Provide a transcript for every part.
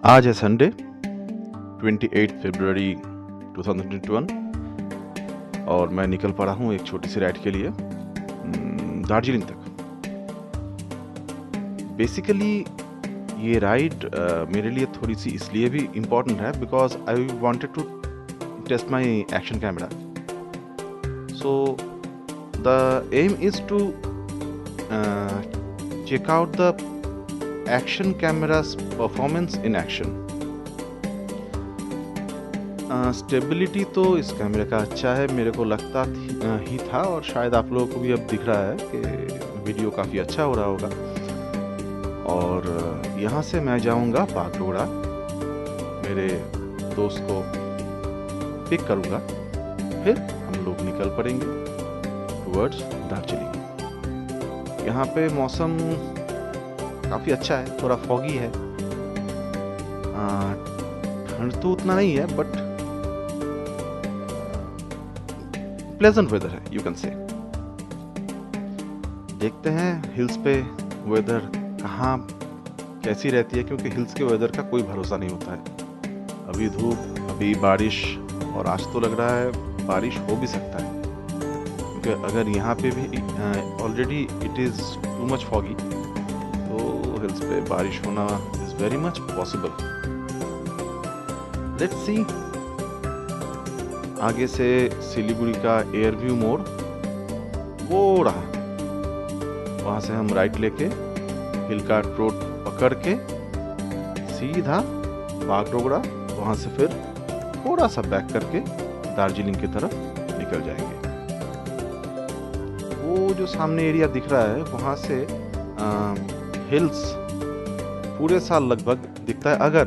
आज है संडे 28 फरवरी 2021 और मैं निकल पड़ा हूँ एक छोटी सी राइड के लिए दार्जिलिंग तक। बेसिकली ये राइड मेरे लिए थोड़ी सी इसलिए भी इम्पोर्टेंट है because I wanted to test my action camera. So the aim is to check out the action camera's performance in action। Stability तो इस कैमरे का अच्छा है, मेरे को लगता ही था और शायद आप लोगों को भी अब दिख रहा है कि वीडियो काफ़ी अच्छा हो रहा होगा। और यहाँ से मैं जाऊँगा बागडोगरा, मेरे दोस्त को पिक करूँगा, फिर हम लोग निकल पड़ेंगे टुवर्ड्स दार्जिलिंग। यहाँ पे मौसम काफ़ी अच्छा है, थोड़ा फॉगी है, ठंड तो उतना नहीं है बट प्लेजेंट वेदर है, यू कैन से। देखते हैं हिल्स पे वेदर कहाँ कैसी रहती है, क्योंकि हिल्स के वेदर का कोई भरोसा नहीं होता है। अभी धूप, अभी बारिश, और आज तो लग रहा है बारिश हो भी सकता है, क्योंकि अगर यहाँ पे भी already it is too much foggy, तो हिल्स पे बारिश होना is very much possible. Let's see. आगे से सिलीगुड़ी का एयर व्यू मोड़ वो रहा, वहां से हम राइट लेके हिल कार्ट रोड पकड़ के सीधा बागडोगरा, वहां से फिर थोड़ा सा बैक करके दार्जिलिंग की तरफ निकल जाएंगे। वो जो सामने एरिया दिख रहा है वहां से हिल्स पूरे साल लगभग दिखता है, अगर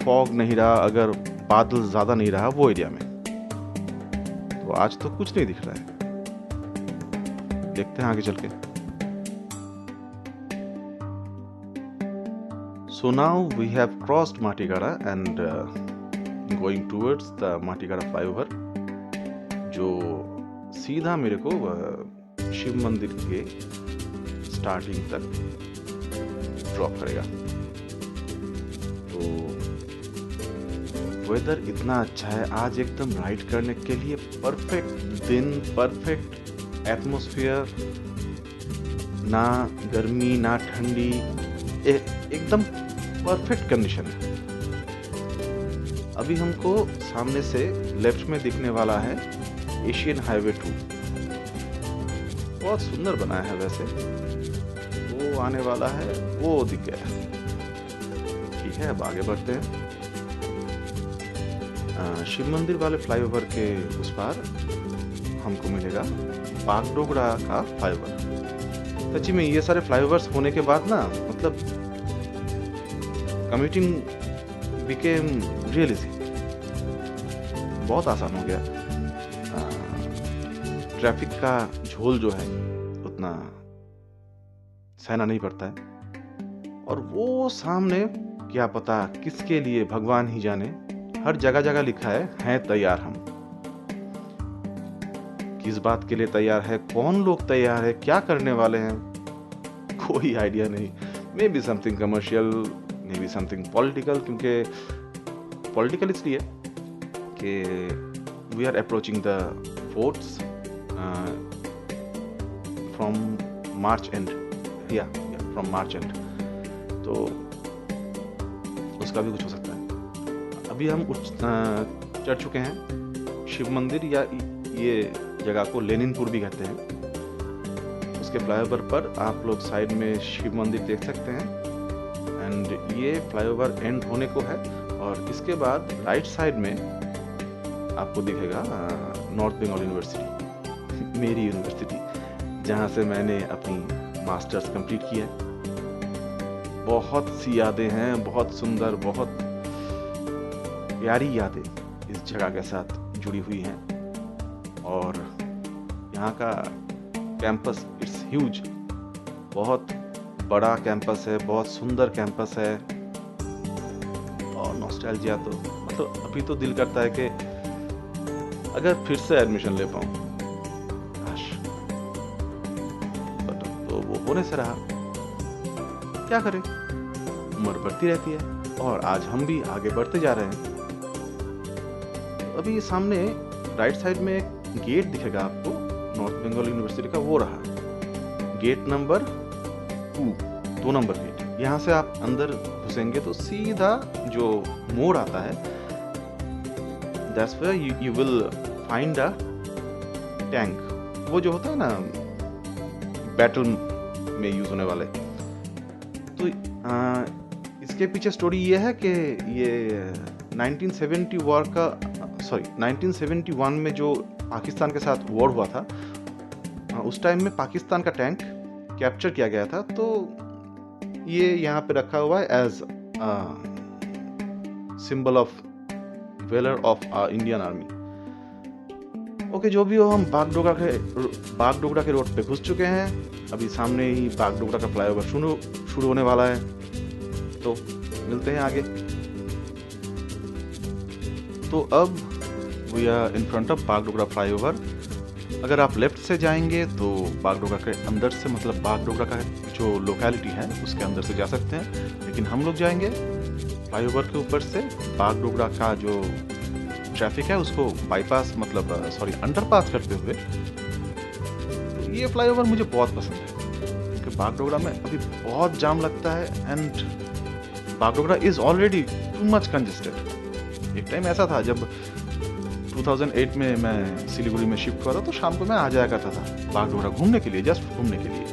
फॉग नहीं रहा, अगर बादल ज्यादा नहीं रहा वो एरिया में। तो आज तो कुछ नहीं दिख रहा है, देखते हैं आगे चल के। So now we have crossed Matigara and going towards the Matigara flyover, जो सीधा मेरे को शिव मंदिर के स्टार्टिंग तक ड्रॉप करेगा। तो वेदर इतना अच्छा है आज, एकदम राइड करने के लिए परफेक्ट दिन, परफेक्ट एटमॉस्फेयर, ना गर्मी ना ठंडी, एकदम परफेक्ट कंडीशन है। अभी हमको सामने से लेफ्ट में दिखने वाला है एशियन हाईवे 2, बहुत सुंदर बनाया है वैसे। वो आने वाला है, वो दिख गया। ठीक है, अब आगे बढ़ते हैं। शिव मंदिर वाले फ्लाईओवर के उस पार हमको मिलेगा बागडोगरा का फ्लाईओवर। सच्ची में ये सारे फ्लाईओवर्स होने के बाद ना, मतलब कम्यूटिंग बिकेम रियल इजी, बहुत आसान हो गया। ट्रैफिक का झोल जो है उतना सहना नहीं पड़ता है। और वो सामने क्या पता किसके लिए, भगवान ही जाने, हर जगह जगह लिखा है तैयार हम। किस बात के लिए तैयार है, कौन लोग तैयार है, क्या करने वाले हैं, कोई आइडिया नहीं। Maybe something commercial, maybe something political, क्योंकि पॉलिटिकल इसलिए कि we are approaching the forts from March end, या फ्रॉम मार्च एंड, तो उसका भी कुछ हो सकता है। अभी हम चढ़ चुके हैं शिव मंदिर, या ये जगह को लेनिनपुर भी कहते हैं। उसके फ्लाईओवर पर आप लोग साइड में शिव मंदिर देख सकते हैं, एंड ये फ्लाईओवर एंड होने को है। और इसके बाद राइट साइड में आपको दिखेगा नॉर्थ बंगाल यूनिवर्सिटी, मेरी यूनिवर्सिटी, जहाँ से मैंने अपनी मास्टर्स कंप्लीट किया है। बहुत सी यादें हैं, बहुत सुंदर, बहुत प्यारी यादें इस जगह के साथ जुड़ी हुई हैं। और यहाँ का कैंपस इट्स ह्यूज, बहुत बड़ा कैंपस है, बहुत सुंदर कैंपस है। और नॉस्टैल्जिया तो मतलब अभी तो दिल करता है कि अगर फिर से एडमिशन ले पाऊँ, काश, बट तो वो होने से रहा। क्या करें, उम्र बढ़ती रहती है। और आज हम भी आगे बढ़ते जा रहे हैं। अभी सामने राइट साइड में एक गेट दिखेगा आपको, नॉर्थ बंगाल यूनिवर्सिटी का, वो रहा गेट नंबर 2 नंबर गेट। यहाँ से आप अंदर घुसेंगे तो सीधा जो मोड़ आता है, that's where you will find a tank. वो जो होता है ना बैटल में यूज होने वाले। तो इसके पीछे स्टोरी ये है कि ये 1971 में जो पाकिस्तान के साथ वॉर हुआ था, उस टाइम में पाकिस्तान का टैंक कैप्चर किया गया था। तो ये यहाँ पे रखा हुआ है as symbol of valour of Indian army. Okay, जो भी हो, हम बागडोगरा के रोड पे घुस चुके हैं। अभी सामने ही बागडोगरा का फ्लाईओवर शुरू होने वाला है, तो मिलते हैं आगे। तो अब we are in front of Bagdogra flyover. अगर आप लेफ्ट से जाएंगे तो बागडोगरा के अंदर से, मतलब बागडोगरा का जो लोकेलिटी है उसके अंदर से जा सकते हैं, लेकिन हम लोग जाएंगे फ्लाईओवर के ऊपर से। बागडोगरा का जो ट्रैफिक है उसको बाईपास, मतलब अंडरपास करते हुए। तो ये फ्लाईओवर मुझे बहुत पसंद है, क्योंकि बागडोगरा में अभी बहुत जाम लगता है and Bagdogra is already too much congested. एक टाइम ऐसा था जब 2008 में मैं सिलीगुड़ी में शिफ्ट हुआ था, तो शाम को मैं आ जाया करता था बागडोगरा घूमने के लिए, जस्ट घूमने के लिए।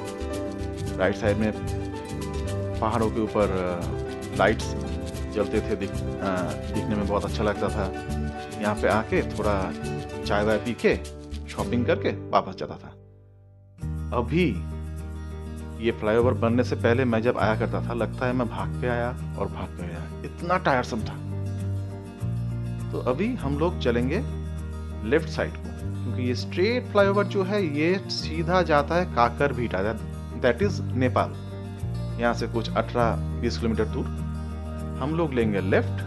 राइट साइड में पहाड़ों के ऊपर लाइट्स जलते थे, दिखने में बहुत अच्छा लगता था। यहाँ पे आके थोड़ा चाय वाय पी के शॉपिंग करके वापस जाता था। अभी ये फ्लाईओवर बनने से पहले मैं जब आया करता था, लगता है मैं भाग के आया और भाग के आया, इतना टायरसम था। तो अभी हम लोग चलेंगे लेफ्ट साइड को, क्योंकि ये स्ट्रेट फ्लाईओवर जो है ये सीधा जाता है काकरभीटा, दैट इज नेपाल। यहाँ से कुछ 18-20 किलोमीटर दूर हम लोग लेंगे लेफ्ट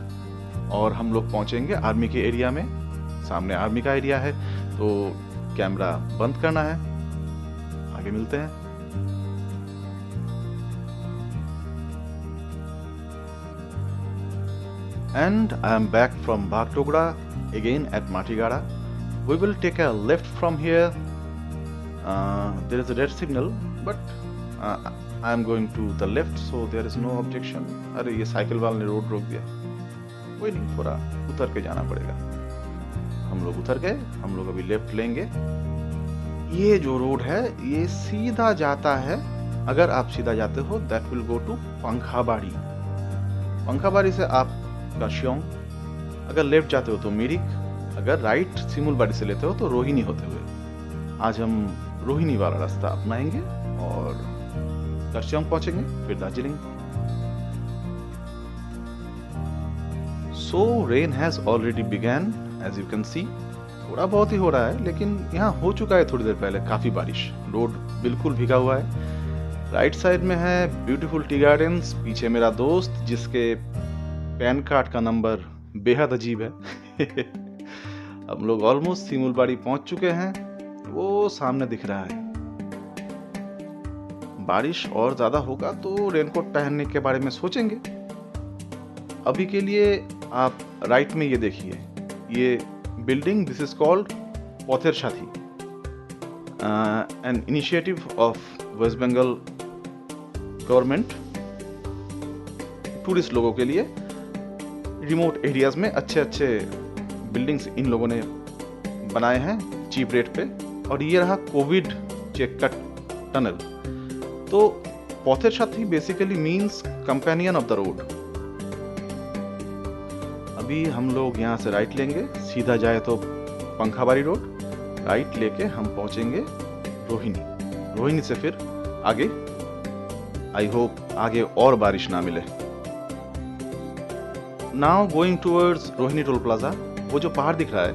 और हम लोग पहुंचेंगे आर्मी के एरिया में। सामने आर्मी का एरिया है, तो कैमरा बंद करना है। आगे मिलते हैं। And I am back from Bagdogra again at Matigara. We will take a left from here. There is a red signal, but I am going to the left, so there is no objection. अरे ये cycle वाले ने road रोक दिया, कोई नहीं, थोड़ा उतर के जाना पड़ेगा। हम लोग उतर गए, हम लोग अभी लेफ्ट लेंगे। ये जो रोड है ये सीधा जाता है, अगर आप सीधा जाते हो दैट विल गो टू पंखाबाड़ी। पंखाबाड़ी से आप काशियोंग, अगर लेफ्ट जाते हो तो मिरिक, अगर राइट सिमुलबाड़ी से लेते हो तो रोहिणी होते हुए। आज हम रोहिणी वाला रास्ता अपनाएंगे और काशियोंग पहुंचेंगे, फिर Darjeeling. So rain has already begun, as you can see. थोड़ा बहुत ही हो रहा है, लेकिन यहाँ हो चुका है थोड़ी देर पहले काफी बारिश। रोड बिल्कुल भीगा हुआ है। राइट साइड में है ब्यूटीफुल टी गार्डन्स। पीछे मेरा दोस्त जिसके पैन कार्ड का नंबर बेहद अजीब है। हम लोग ऑलमोस्ट सिमुलबाड़ी पहुंच चुके हैं, वो सामने दिख रहा है। बारिश और ज्यादा होगा तो रेनकोट पहनने के बारे में सोचेंगे। अभी के लिए आप राइट में ये देखिए, ये building, this is called Pather Sathi, an initiative of West Bengal government. Tourist लोगों के लिए रिमोट एरियाज में अच्छे अच्छे बिल्डिंग्स इन लोगों ने बनाए हैं चीप रेट पे। और ये रहा कोविड चेक का टनल। तो पथेर साथी basically means companion of the road. अभी हम लोग यहाँ से राइट लेंगे, सीधा जाए तो पंखाबाड़ी रोड, राइट लेके हम पहुंचेंगे रोहिणी। रोहिणी से फिर आगे, आई होप आगे और बारिश ना मिले। Now going towards Rohini toll plaza. वो जो पहाड़ दिख रहा है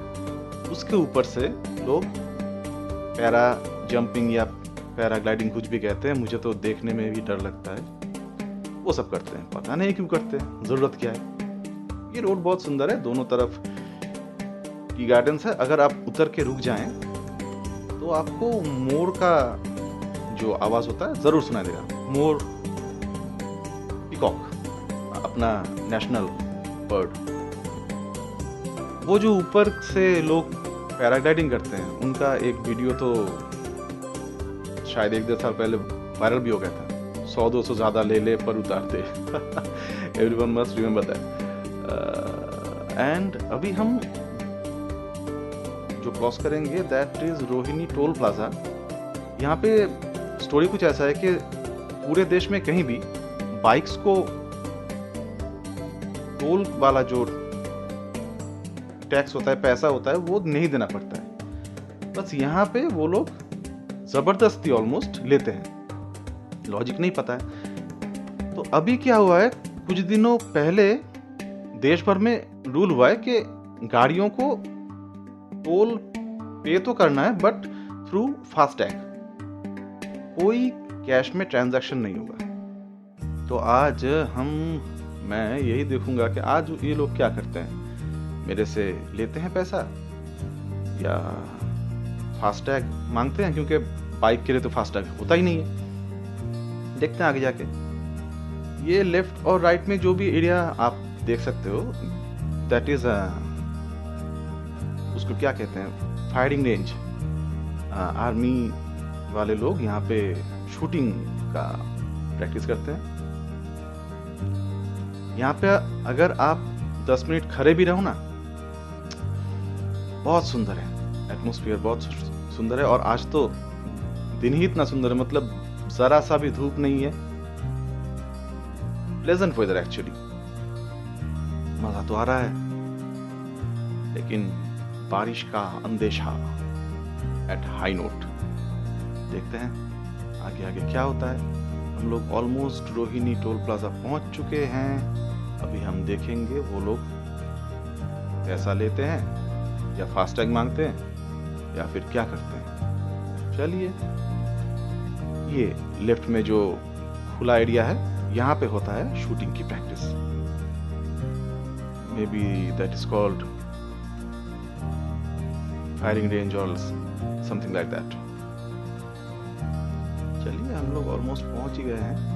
उसके ऊपर से लोग पैरा जंपिंग या पैराग्लाइडिंग, कुछ भी कहते हैं, मुझे तो देखने में भी डर लगता है, वो सब करते हैं। पता नहीं क्यों करते हैं, जरूरत क्या है। ये रोड बहुत सुंदर है, दोनों तरफ टी गार्डन्स है। अगर आप उतर के रुक जाएं तो आपको मोर का जो आवाज होता है जरूर सुनाई देगा। मोर, पीकॉक अपना नेशनल बर्ड। वो जो ऊपर से लोग पैराग्लाइडिंग करते हैं, उनका एक वीडियो तो शायद 1-1.5 साल पहले वायरल भी हो गया था। 100-200 ज़्यादा ले पर उतार दे। Everyone must remember that. And अभी हम जो क्रॉस करेंगे that is Rohini toll plaza. यहाँ पे स्टोरी कुछ ऐसा है कि पूरे देश में कहीं भी बाइक्स को टोल वाला जो टैक्स होता है, पैसा होता है, वो नहीं देना पड़ता है। बस यहाँ पे वो लोग जबरदस्ती ऑलमोस्ट लेते हैं, लॉजिक नहीं पता है। तो अभी क्या हुआ है, कुछ दिनों पहले देश भर में रूल हुआ है कि गाड़ियों को टोल पे तो करना है बट थ्रू फास्टैग, कोई कैश में ट्रांजैक्शन नहीं होगा। तो आज मैं यही देखूंगा कि आज ये लोग क्या करते हैं, मेरे से लेते हैं पैसा या फास्टैग मांगते हैं, क्योंकि बाइक के लिए तो फास्टैग होता ही नहीं है। देखते हैं आगे जाके। ये लेफ्ट और राइट में जो भी एरिया आप देख सकते हो दैट इज उसको क्या कहते हैं, फायरिंग रेंज। आर्मी वाले लोग यहाँ पे शूटिंग का प्रैक्टिस करते हैं। यहाँ पे अगर आप 10 मिनट खड़े भी रहो ना, बहुत सुंदर है, एटमॉस्फेयर बहुत सुंदर है। और आज तो दिन ही इतना सुंदर है, मतलब जरा सा भी धूप नहीं है, प्लेजेंट वेदर एक्चुअली, मजा तो आ रहा है। लेकिन बारिश का अंदेशा एट हाई नोट। देखते हैं आगे आगे क्या होता है। हम लोग ऑलमोस्ट रोहिणी टोल प्लाजा पहुंच चुके हैं। अभी हम देखेंगे वो लोग पैसा लेते हैं या फास्टैग मांगते हैं या फिर क्या करते हैं। चलिए, ये लेफ्ट में जो खुला एरिया है, यहाँ पे होता है शूटिंग की practice. May be that is called firing range और समथिंग लाइक दैट। चलिए, हम लोग ऑलमोस्ट पहुंच ही गए हैं।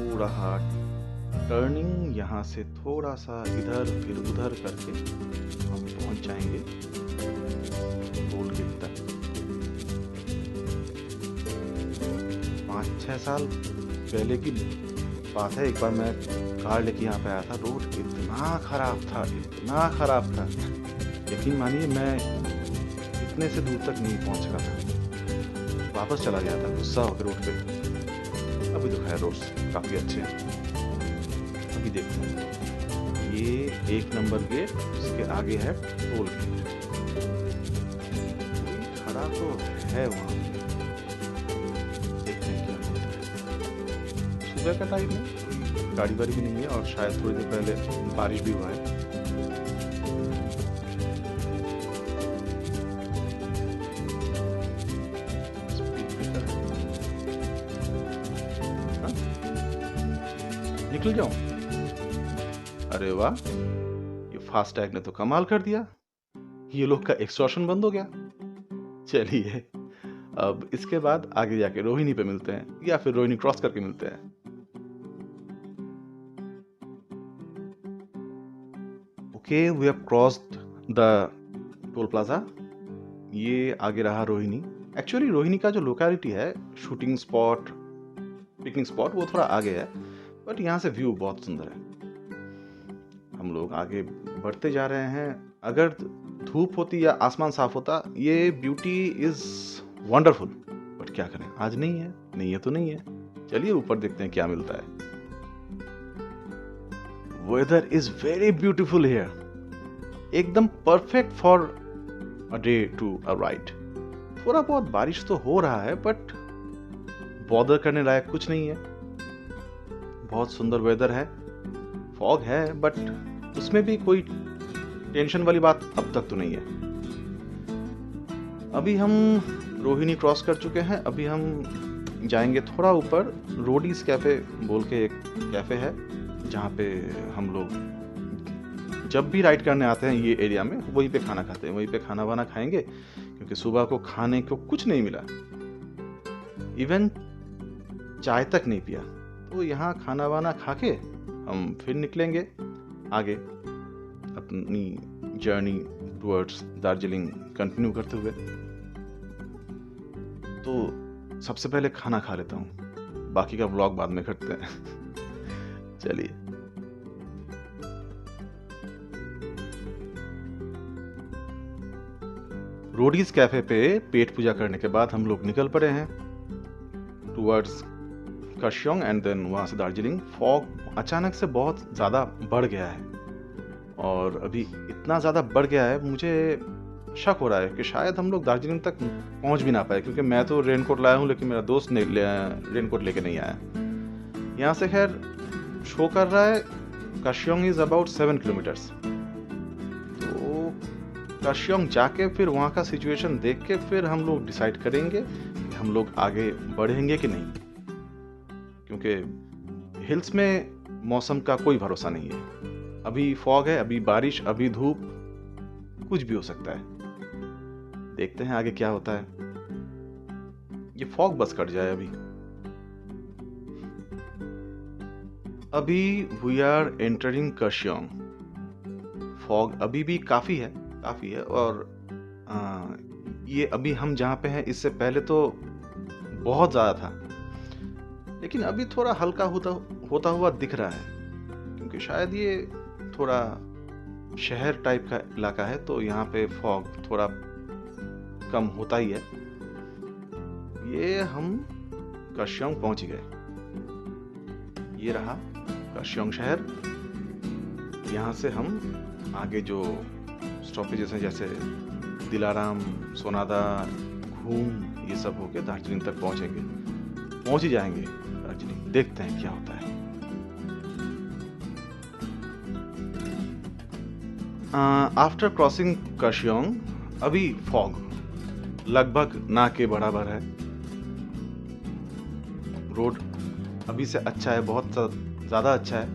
थोड़ा टर्निंग यहाँ से थोड़ा सा इधर फिर उधर करके हम पहुंच जाएंगे टोल गेट तक। 5-6 साल पहले की बात है, एक बार मैं कार लेके यहाँ पे आया था। रोड इतना खराब था, यकीन मानिए मैं इतने से दूर तक नहीं पहुंच सका था, वापस चला गया था गुस्सा होकर रोड पे। अभी तो खैर रोड्स काफी अच्छे हैं। अभी देखते हैं, ये 1 नंबर गेट, उसके आगे है टोल गेट। खड़ा तो है वहां, देखते हैं क्या होता है। सुबह का टाइम है, गाड़ी वाड़ी भी नहीं है और शायद थोड़ी देर पहले बारिश भी हुआ है। निकल जाऊं? अरे वाह, ये फास्टैग ने तो कमाल कर दिया, ये लोग का एक्सटॉर्शन बंद हो गया। चलिए, अब इसके बाद आगे जाके रोहिणी पे मिलते हैं या फिर रोहिणी क्रॉस करके मिलते हैं। Okay, we have crossed the toll plaza. ये आगे रहा रोहिणी। एक्चुअली रोहिणी का जो लोकेलिटी है, शूटिंग स्पॉट, पिकनिक स्पॉट, वो थोड़ा आगे है, बट यहाँ से व्यू बहुत सुंदर है। हम लोग आगे बढ़ते जा रहे हैं। अगर धूप होती या आसमान साफ होता, ये ब्यूटी इज वंडरफुल, बट क्या करें, आज नहीं है तो नहीं है। चलिए ऊपर देखते हैं क्या मिलता है। Weather is very beautiful here, एकदम perfect for a day to a ride. थोड़ा बहुत बारिश तो हो रहा है, बट बॉदर करने लायक कुछ नहीं है। बहुत सुंदर वेदर है, फॉग है, बट उसमें भी कोई टेंशन वाली बात अब तक तो नहीं है। अभी हम रोहिणी क्रॉस कर चुके हैं। अभी हम जाएंगे थोड़ा ऊपर। रोडीज कैफे बोल के एक कैफे है, जहाँ पे हम लोग जब भी राइड करने आते हैं ये एरिया में, वहीं पे खाना खाते हैं, वहीं पे खाना वाना खाएंगे, क्योंकि सुबह को खाने को कुछ नहीं मिला। इवन चाय तक नहीं पिया। तो यहाँ खाना वाना खा के हम फिर निकलेंगे आगे अपनी जर्नी टुवर्ड्स दार्जिलिंग कंटिन्यू करते हुए। तो सबसे पहले खाना खा लेता हूँ, बाकी का व्लॉग बाद में करते हैं। चलिए। रोडीज कैफे पे पेट पूजा करने के बाद हम लोग निकल पड़े हैं टुवर्ड्स कर्शियोंग एंड देन वहाँ से दार्जिलिंग। फॉग अचानक से बहुत ज़्यादा बढ़ गया है और अभी इतना ज़्यादा बढ़ गया है, मुझे शक हो रहा है कि शायद हम लोग दार्जिलिंग तक पहुँच भी ना पाए, क्योंकि मैं तो रेनकोट लाया हूँ लेकिन मेरा दोस्त रेनकोट लेके नहीं आया। यहाँ से खैर शो कर रहा है कर्शियोंग इज़ अबाउट 7 किलोमीटर्स। तो कर्शियोंग जाके फिर वहाँ का सिचुएशन देख के फिर हम लोग डिसाइड करेंगे कि हम लोग आगे बढ़ेंगे कि नहीं, क्योंकि हिल्स में मौसम का कोई भरोसा नहीं है। अभी फॉग है, अभी बारिश, अभी धूप, कुछ भी हो सकता है। देखते हैं आगे क्या होता है। ये फॉग बस कट जाए अभी वी आर एंटरिंग कर्शियोंग। फॉग अभी भी काफी है और ये अभी हम जहाँ पे हैं इससे पहले तो बहुत ज्यादा था, लेकिन अभी थोड़ा हल्का होता हुआ दिख रहा है, क्योंकि शायद ये थोड़ा शहर टाइप का इलाका है तो यहाँ पे फॉग थोड़ा कम होता ही है। ये हम कर्शियोंग पहुंच गए। ये रहा कर्शियोंग शहर। यहाँ से हम आगे जो स्टॉपेजेस हैं जैसे दिलाराम, सोनादा, घूम, ये सब होके दार्जिलिंग तक पहुंच ही जाएंगे दार्जिलिंग। देखते हैं क्या होता है। आफ्टर क्रॉसिंग कर्शियोंग अभी फॉग लगभग ना के बराबर है। रोड अभी से अच्छा है, बहुत ज़्यादा अच्छा है,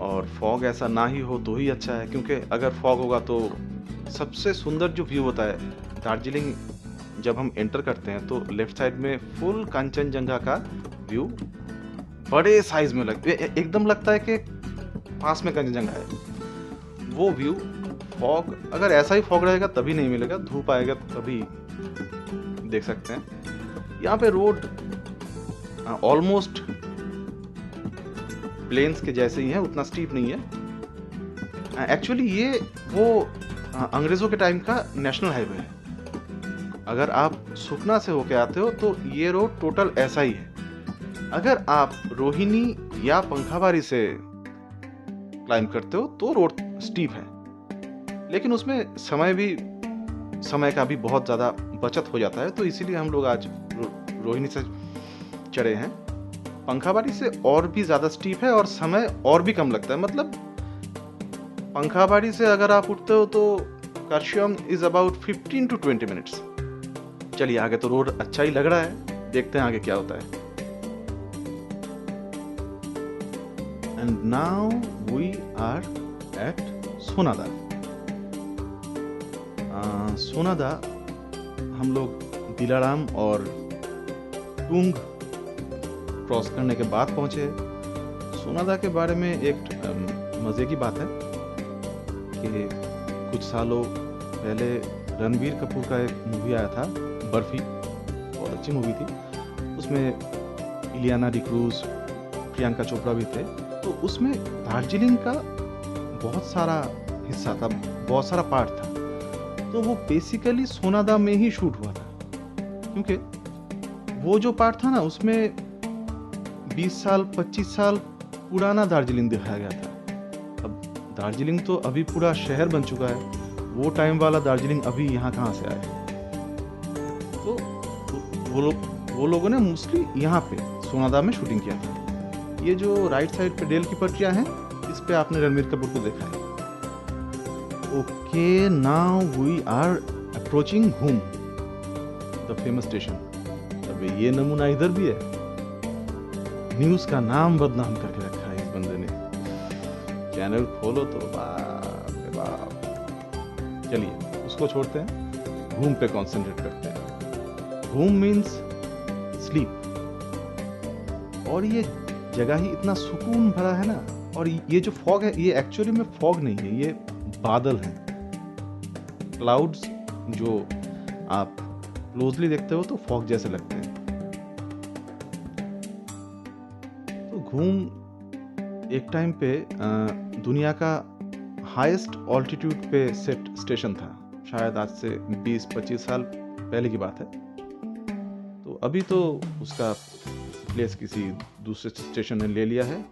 और फॉग ऐसा ना ही हो तो ही अच्छा है, क्योंकि अगर फॉग होगा तो सबसे सुंदर जो व्यू होता है दार्जिलिंग, जब हम एंटर करते हैं तो लेफ्ट साइड में फुल कंचनजंगा का व्यू बड़े साइज में एकदम लगता है कि पास में कंचनजंगा है। वो व्यू फॉग, अगर ऐसा ही फॉग रहेगा तभी नहीं मिलेगा, धूप आएगा तभी देख सकते हैं। यहाँ पे रोड ऑलमोस्ट प्लेन्स के जैसे ही है, उतना स्टीप नहीं है। एक्चुअली ये वो अंग्रेजों के टाइम का नेशनल हाईवे है। अगर आप सुखना से होके आते हो तो ये रोड टोटल ऐसा ही है। अगर आप रोहिणी या पंखाबारी से क्लाइंब करते हो तो रोड स्टीप है, लेकिन उसमें समय का भी बहुत ज़्यादा बचत हो जाता है, तो इसीलिए हम लोग आज रोहिणी से चढ़े हैं। पंखाबारी से और भी ज़्यादा स्टीप है और समय और भी कम लगता है। मतलब पंखाबारी से अगर आप उठते हो तो कर्शियोंग इज अबाउट 15 to 20 मिनट्स। चलिए आगे तो रोड अच्छा ही लग रहा है, देखते हैं आगे क्या होता है। And now we are at Sonada. Sonada हम लोग दिलाराम और टूंग क्रॉस करने के बाद पहुंचे। सोनादा के बारे में एक मज़े की बात है कि कुछ सालों पहले रणबीर कपूर का एक मूवी आया था बर्फी, बहुत अच्छी मूवी थी। उसमें इलियाना डिक्रूज, प्रियंका चोपड़ा भी थे। तो उसमें दार्जिलिंग का बहुत सारा हिस्सा था, बहुत सारा पार्ट था। तो वो बेसिकली सोनादा में ही शूट हुआ था, क्योंकि वो जो पार्ट था ना उसमें 20 साल 25 साल पुराना दार्जिलिंग दिखाया गया था। अब दार्जिलिंग तो अभी पूरा शहर बन चुका है, वो टाइम वाला दार्जिलिंग अभी यहाँ कहाँ से आया। तो वो लोगों ने मोस्टली यहाँ पे सोनादा में शूटिंग किया था। ये जो राइट साइड पे रेल की पटरियाँ हैं, इस पे आपने रणबीर कपूर को देखा है। Okay, now we are approaching Ghum, the famous station. अबे ये नमूना इधर भी है। न्यूज़ का नाम बदनाम करके रखा है इस बंदे ने। चैनल खोलो तो बाप रे बाप। चलिए उसको छोड़ते हैं, घूम पे कंसंट्रेट करते हैं। घूम मीन्स स्लीप। और ये जगह ही इतना सुकून भरा है ना। और ये जो फॉग है ये एक्चुअली में फॉग नहीं है, ये बादल हैं, क्लाउड्स जो आप क्लोजली देखते हो तो फॉग जैसे लगते हैं। तो घूम एक टाइम पे दुनिया का हाईएस्ट ऑल्टीट्यूड पे सेट स्टेशन था, शायद आज से 20-25 साल पहले की बात है। तो अभी तो उसका प्लेस किसी दूसरे स्टेशन ने ले लिया है।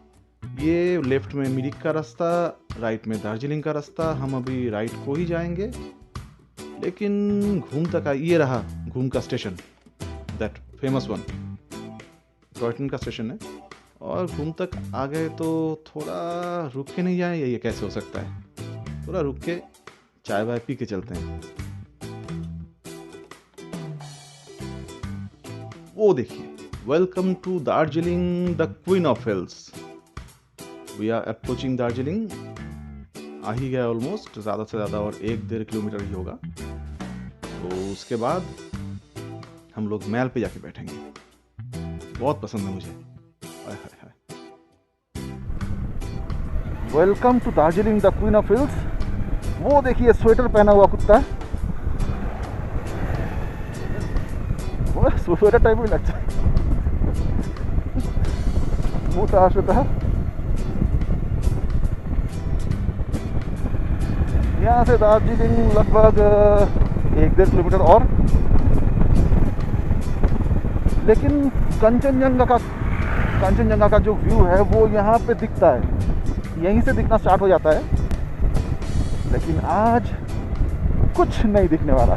ये लेफ्ट में मिरिक का रास्ता, राइट में दार्जिलिंग का रास्ता। हम अभी राइट को ही जाएंगे, लेकिन घूम तक ये रहा घूम का स्टेशन, दैट फेमस वन, टॉयटन का स्टेशन है। और घूम तक आ गए तो थोड़ा रुक के नहीं जाए, ये कैसे हो सकता है, थोड़ा रुक के चाय वाय पी के चलते हैं। वो देखिए, welcome to Darjeeling, the queen of hills. We are approaching Darjeeling, आ ही गया ऑलमोस्ट, ज़्यादा से ज़्यादा और 1-1.5 किलोमीटर ही होगा। तो उसके बाद हम लोग मैल पे जाके बैठेंगे, बहुत पसंद है मुझे। Welcome to Darjeeling, the queen of hills. वो देखिए स्वेटर पहना हुआ कुत्ता, वो स्वेटर टाइप भी लगता है, मोटा होता है। यहाँ से दार्जिलिंग लगभग 1-1.5 किलोमीटर और। लेकिन कंचनजंगा का जो व्यू है वो यहाँ पे दिखता है, यहीं से दिखना स्टार्ट हो जाता है। लेकिन आज कुछ नहीं दिखने वाला,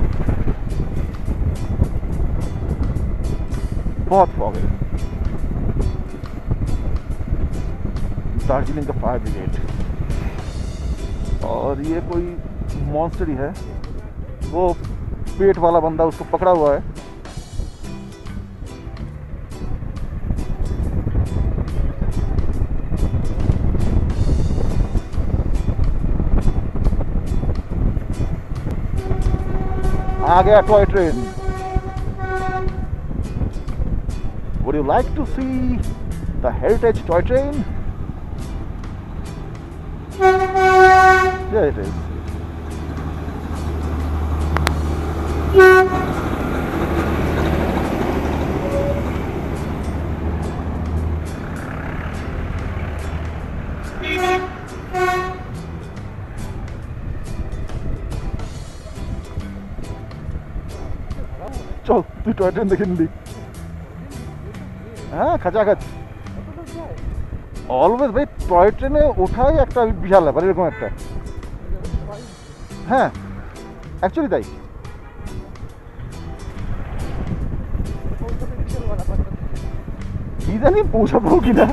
बहुत फॉग है। दार्जिलिंग का फायर ब्रिगेड, और ये कोई मॉन्स्टर ही है, वो पेट वाला बंदा उसको पकड़ा हुआ है। आ गया toy train. Would you like to see the heritage toy train? There it is. चल तू टॉय ट्रेन देखें दी। हाँ खचाखच অলওয়েজ ভাই টয় ট্রেনে ওঠাই একটা বিশাল ব্যাপার, এরকম একটা। হ্যাঁ অ্যাকচুয়ালি তাই। কি জানি পৌঁছাবো কিনা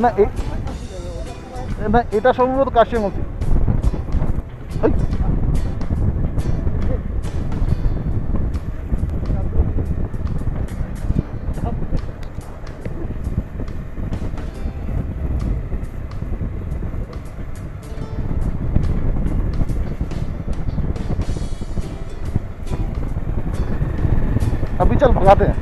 না, না এটা সম্ভবত কাশির মধ্যে। अभी चल भगाते हैं।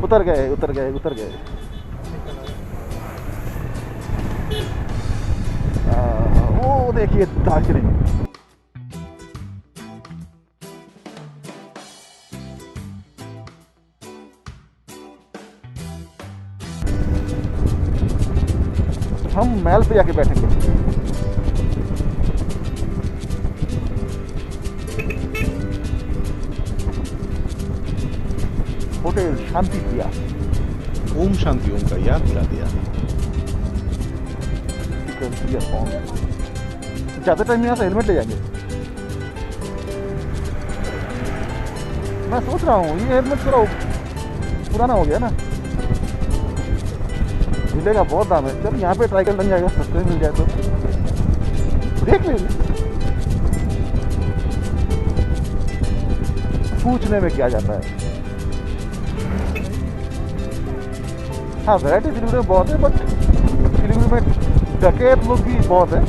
उतर गए उतर गए उतर गए। वो देखिए दार्जिलिंग। हम महल पे जाके बैठेंगे। होटल शांति प्रिया। ओम शांति ओम का याद दिला दिया। ज़्यादा टाइम यहाँ से हेलमेट ले जाएंगे। मैं सोच रहा हूँ ये हेलमेट थोड़ा पुराना हो गया ना। झूले का बहुत दाम है। चल यहाँ पे ट्राई कर लेंगे, अगर सस्ते में मिल जाए तो देख लेंगे। पूछने में क्या जाता है। हाँ वैरायटी सिलीगुड़ी में बहुत है, बट सिलीगुड़ी में डकैत लोग भी बहुत है।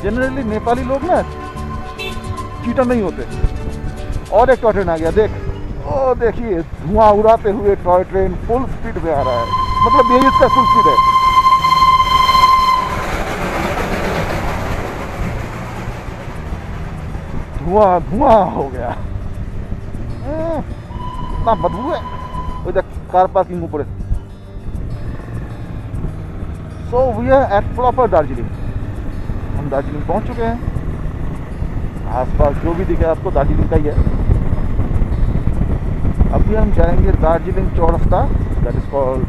जनरली नेपाली लोग ना चीटर नहीं होते। और एक टॉय ट्रेन आ गया, देख। ओ देखिए धुआं उड़ाते हुए टॉय ट्रेन फुल स्पीड पे आ रहा है, मतलब यही इसका फुल स्पीड है। धुआं धुआं हो गया। इतना बदबू है। वो देख कार पार्किंग ऊपर है। So we are at proper Darjeeling. हम दार्जिलिंग पहुंच चुके हैं। आसपास जो भी दिखे आपको दार्जिलिंग का ही है। अभी हम जाएंगे Darjeeling Chowrasta, that is called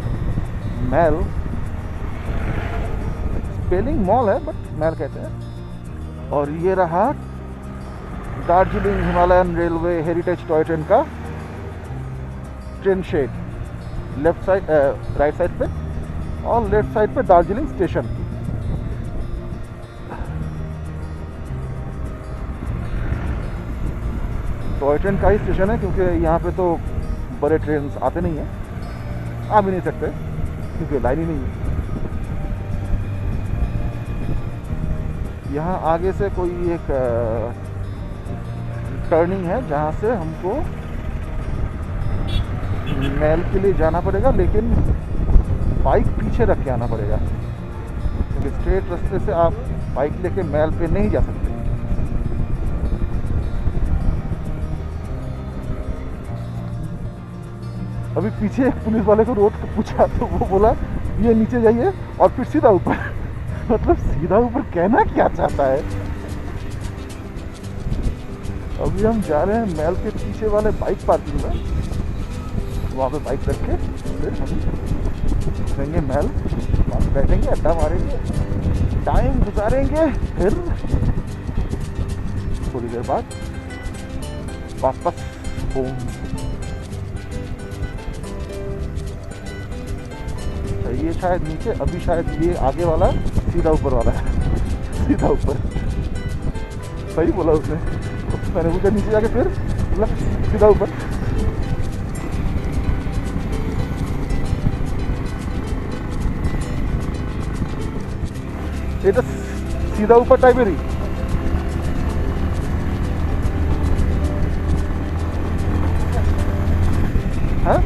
mall. Spelling mall है बट मैल कहते हैं। और ये रहा Darjeeling Himalayan railway heritage toy train का train shed. Left side right side पे और लेफ्ट साइड पे दार्जिलिंग स्टेशन। टॉय ट्रेन का ही स्टेशन है क्योंकि यहाँ पे तो बड़े ट्रेन आते नहीं हैं, आ भी नहीं सकते क्योंकि लाइन ही नहीं है। यहाँ आगे से कोई एक टर्निंग है जहाँ से हमको मैल के लिए जाना पड़ेगा, लेकिन बाइक पीछे रख के आना पड़ेगा क्योंकि स्ट्रेट रास्ते से आप बाइक लेके मैल पे नहीं जा सकते। अभी पीछे एक पुलिस वाले को रोड को पूछा तो वो बोला ये नीचे जाइए और फिर सीधा ऊपर। मतलब सीधा ऊपर कहना क्या चाहता है। अभी हम जा रहे हैं मैल के पीछे वाले बाइक पार्किंग में, वहाँ पे बाइक रख के फिर हम घूमेंगे मैल, वहाँ पे बैठेंगे, अड्डा मारेंगे, टाइम गुजारेंगे, फिर थोड़ी देर बाद वापस होम। ये शायद नीचे, अभी शायद ये आगे वाला सीधा ऊपर वाला है। सीधा ऊपर सही बोला उसने। मैंने पूछा नीचे जाके फिर बोला सीधा ऊपर। ये तो सीधा ऊपर टाइप है। हाँ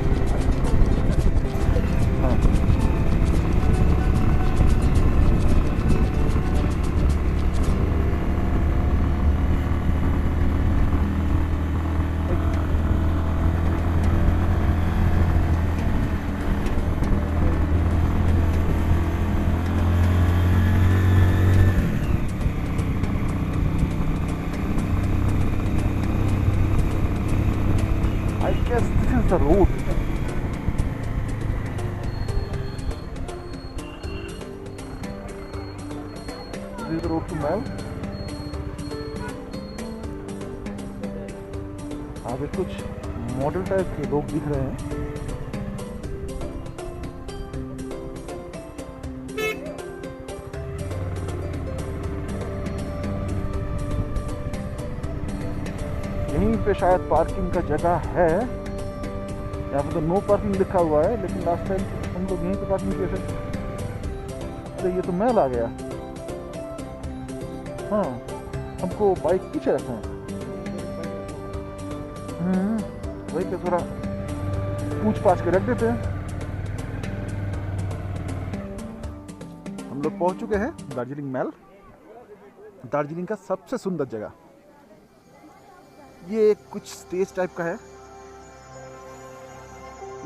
the road. This is the road to Mel. आगे कुछ मॉडल टाइप के लोग दिख रहे हैं। यहीं पे शायद पार्किंग का जगह है। यहाँ पे तो नो पार्किंग लिखा हुआ है, लेकिन लास्ट टाइम हम लोग यहीं पे पार्किंग किए थे। अरे ये तो मैल आ गया। हाँ हमको बाइक पीछे रखना है। वही पे थोड़ा पूछ पाछ के रख देते हैं। हम लोग पहुंच चुके हैं दार्जिलिंग मैल, दार्जिलिंग का सबसे सुंदर जगह। ये कुछ स्टेज टाइप का है।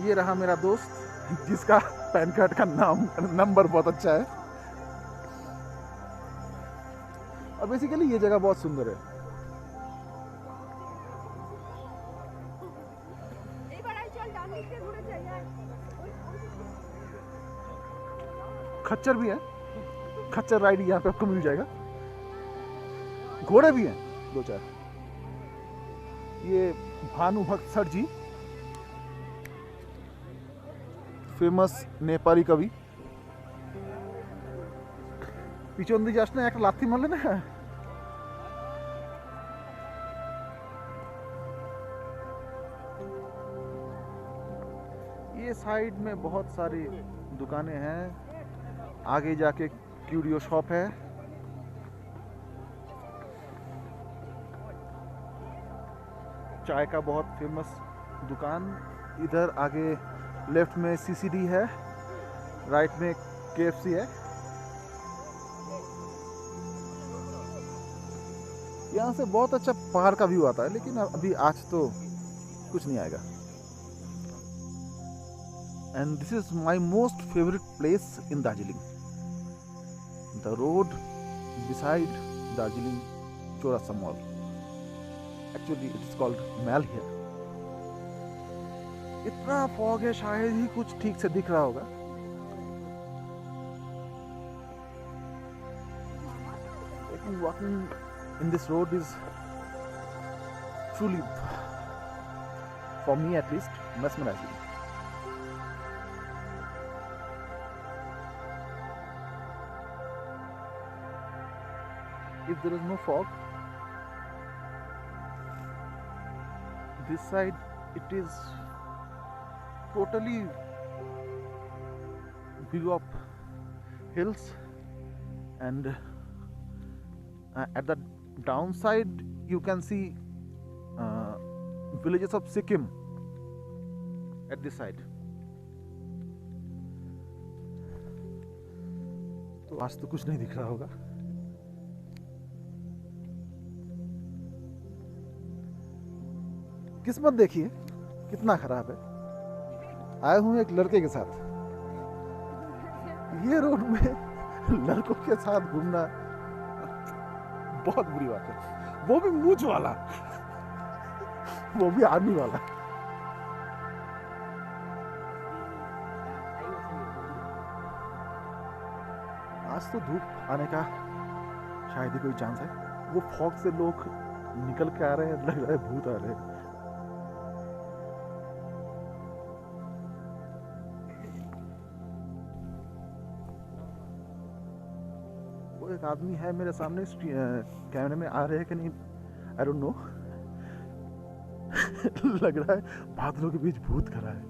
ये रहा मेरा दोस्त जिसका पैन कार्ड का नंबर बहुत अच्छा है। और बेसिकली ये जगह बहुत सुंदर है। खच्चर भी है, खच्चर राइड यहाँ पे आपको मिल जाएगा। घोड़े भी हैं 2-4। ये भानु भक्त सर जी ফেমাস নেপালি কবি। পিছন দিয়ে যাস না, একটা লাথি মারলে না। ये साइड में बहुत सारी दुकानें हैं, आगे जाके क्यूरियो शॉप है। चाय का बहुत फेमस दुकान। इधर आगे लेफ्ट में सीसीडी है, राइट में केएफसी है। यहाँ से बहुत अच्छा पहाड़ का व्यू आता है, लेकिन अभी आज तो कुछ नहीं आएगा। And this is my most favorite place in Darjeeling. The road beside Darjeeling Chaurasa Mall. Actually, it is called Mall here. इतना फॉग है, शायद ही कुछ ठीक से दिख रहा होगा। लेकिन walking in this road is truly, for me at least, mesmerizing. If there is no fog, this side it is totally view of hills, and at the downside you can see villages of Sikkim at this side. तो आज तो कुछ नहीं दिख रहा होगा। किस्मत देखिए कितना खराब है। आया हूँ एक लड़के के साथ, ये रोड में लड़कों के साथ घूमना बहुत बुरी बात है, वो भी मूंछ वाला, वो भी आर्मी वाला। आज तो धूप आने का शायद ही कोई चांस है। वो फॉग से लोग निकल के आ रहे हैं, लग रहा है भूत आ रहे हैं। वो एक आदमी है मेरे सामने, कैमरे में आ रहे हैं कि नहीं आई डोंट नो। लग रहा है बादलों के बीच भूत खड़ा है।